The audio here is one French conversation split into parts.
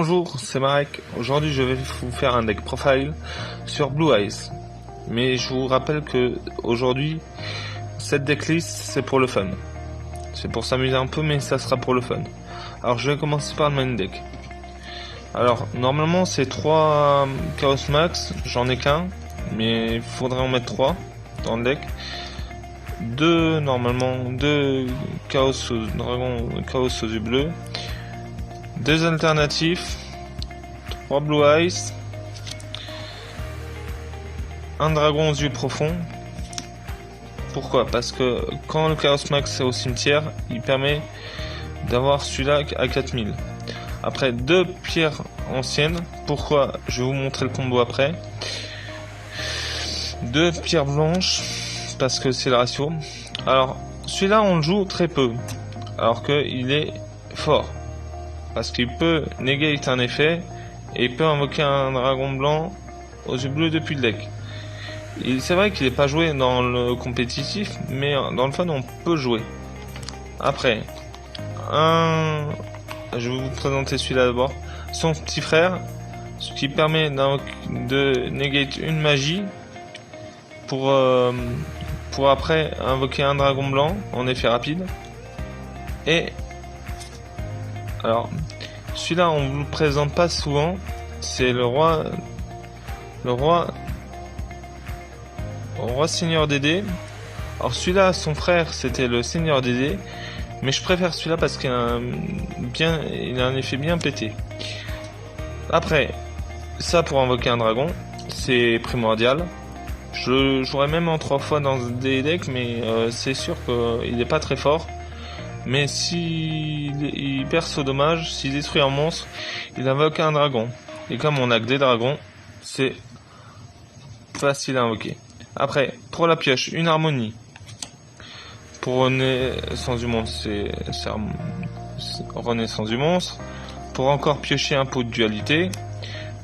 Bonjour, c'est Marek. Aujourd'hui, je vais vous faire un deck profile sur Blue Eyes. Mais je vous rappelle que aujourd'hui, cette decklist, c'est pour le fun. C'est pour s'amuser un peu, mais ça sera pour le fun. Alors, je vais commencer par le main deck. Alors, normalement, c'est 3 Chaos Max. J'en ai qu'un, mais il faudrait en mettre 3 dans le deck. 2 Chaos Dragon, Chaos aux yeux bleus. 2 alternatifs, 3 Blue Eyes, un dragon aux yeux profonds. Pourquoi? Parce que quand le Chaos Max est au cimetière, il permet d'avoir celui-là à 4000. Après 2 pierres anciennes. Pourquoi? Je vais vous montrer le combo après. 2 pierres blanches, parce que c'est le ratio. Alors, celui-là on le joue très peu, alors qu'il est fort. Parce qu'il peut negate un effet et il peut invoquer un dragon blanc aux yeux bleus depuis le deck. C'est vrai qu'il n'est pas joué dans le compétitif, mais dans le fun on peut jouer. Après, je vais vous présenter celui-là d'abord. Son petit frère, ce qui permet de negate une magie pour après invoquer un dragon blanc en effet rapide. Et alors, celui-là, on vous le présente pas souvent. C'est le roi Seigneur des dés. Alors celui-là, son frère, c'était le Seigneur des dés, mais je préfère celui-là parce qu'il a un effet bien pété. Après, ça pour invoquer un dragon, c'est primordial. Je le jouerai même en 3 fois dans des decks, mais c'est sûr qu'il n'est pas très fort. Mais s'il perce au dommage, s'il détruit un monstre, il invoque un dragon. Et comme on a que des dragons, c'est facile à invoquer. Après, pour la pioche, une harmonie. Pour Renaissance du monstre, c'est Renaissance du monstre. Pour encore piocher un pot de dualité.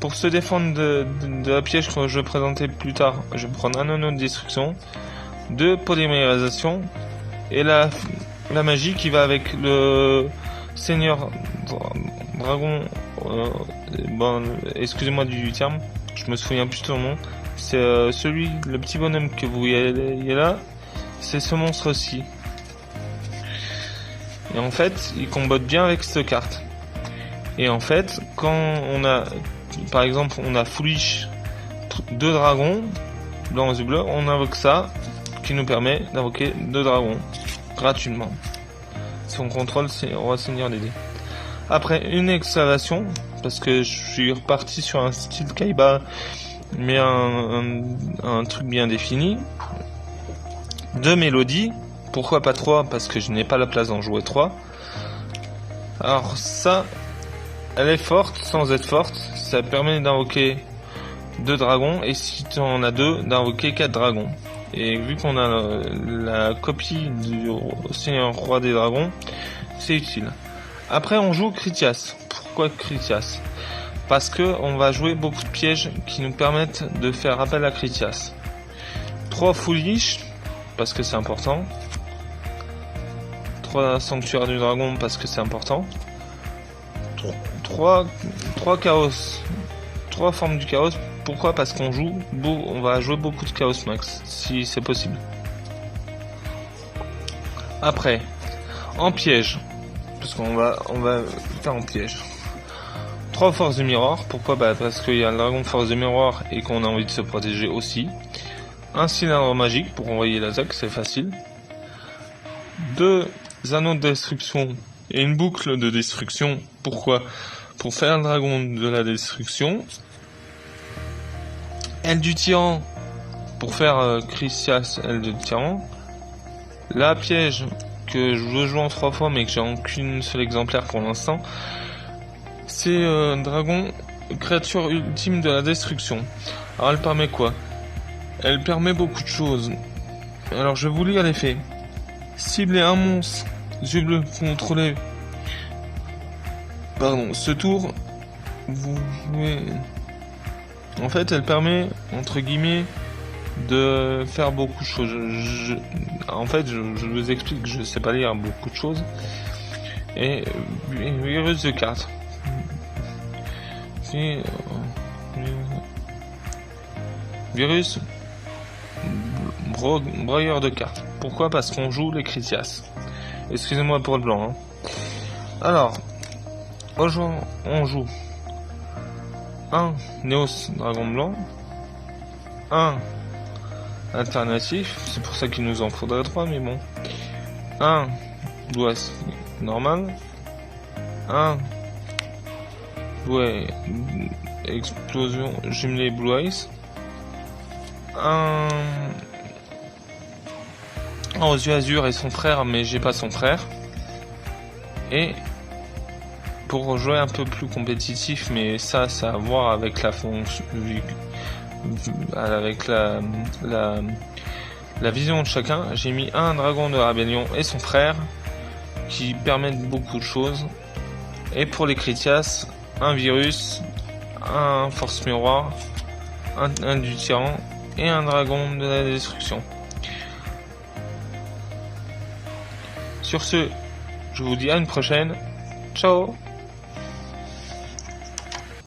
Pour se défendre de la piège que je vais présenter plus tard, je vais prendre un anneau de destruction. 2 polymérisation. Et la magie qui va avec le Seigneur Dragon. Excusez-moi du terme, je me souviens plus de son nom. C'est le petit bonhomme que vous voyez là, c'est ce monstre-ci. Et en fait, il combote bien avec cette carte. Et en fait, quand on a, par exemple, on a Foolish 2 dragons blancs aux yeux bleus, on invoque ça, qui nous permet d'invoquer 2 dragons gratuitement. Son contrôle, c'est Roi Seigneur des dés. Après, une excavation, parce que je suis reparti sur un style Kaiba, mais un truc bien défini. 2 mélodies, pourquoi pas 3? Parce que je n'ai pas la place d'en jouer 3. Alors ça, elle est forte sans être forte, ça permet d'invoquer 2 dragons, et si tu en as 2, d'invoquer 4 dragons. Et vu qu'on a la copie du Seigneur Roi des Dragons, c'est utile. Après, on joue Critias. Pourquoi Critias? Parce que on va jouer beaucoup de pièges qui nous permettent de faire appel à Critias. 3 Foolish, parce que c'est important. 3 Sanctuaire du Dragon, parce que c'est important. 3 Chaos. 3 formes du Chaos. Pourquoi? Parce qu'on va jouer beaucoup de Chaos Max, si c'est possible. Après, en piège, parce qu'on va faire en piège. 3 Forces de Miroir. Pourquoi? Parce qu'il y a le dragon Force de Miroir et qu'on a envie de se protéger aussi. Un cylindre magique pour envoyer l'attaque, c'est facile. 2 anneaux de destruction et une boucle de destruction. Pourquoi? Pour faire le dragon de la destruction. Aile du tyran pour faire Critias, aile de tyran. La piège que je veux jouer en 3 fois mais que j'ai en qu'une seule exemplaire pour l'instant, c'est dragon créature ultime de la destruction. Alors elle permet quoi? Elle permet beaucoup de choses. Alors je vais vous lire l'effet. Cibler un monstre, yeux bleus contrôlé. Ce tour, vous jouez. En fait, elle permet, entre guillemets, de faire beaucoup de choses. Je vous explique que je sais pas lire beaucoup de choses. Et virus de cartes. Virus broyeur de cartes. Pourquoi? Parce qu'on joue les Critias. Excusez-moi pour le blanc. Hein. Alors, aujourd'hui, on joue un Neos Dragon Blanc, un alternatif, c'est pour ça qu'il nous en faudrait 3, mais bon, un Blue Eyes normal, un Blue Explosion jumelé Blue Eyes, un aux yeux azur et son frère, mais j'ai pas son frère, et pour jouer un peu plus compétitif, mais ça a à voir avec la fonction, avec la vision de chacun. J'ai mis un dragon de rébellion et son frère qui permettent beaucoup de choses. Et pour les Critias, un virus, un force miroir, un du tyran et un dragon de la destruction. Sur ce, je vous dis à une prochaine. Ciao.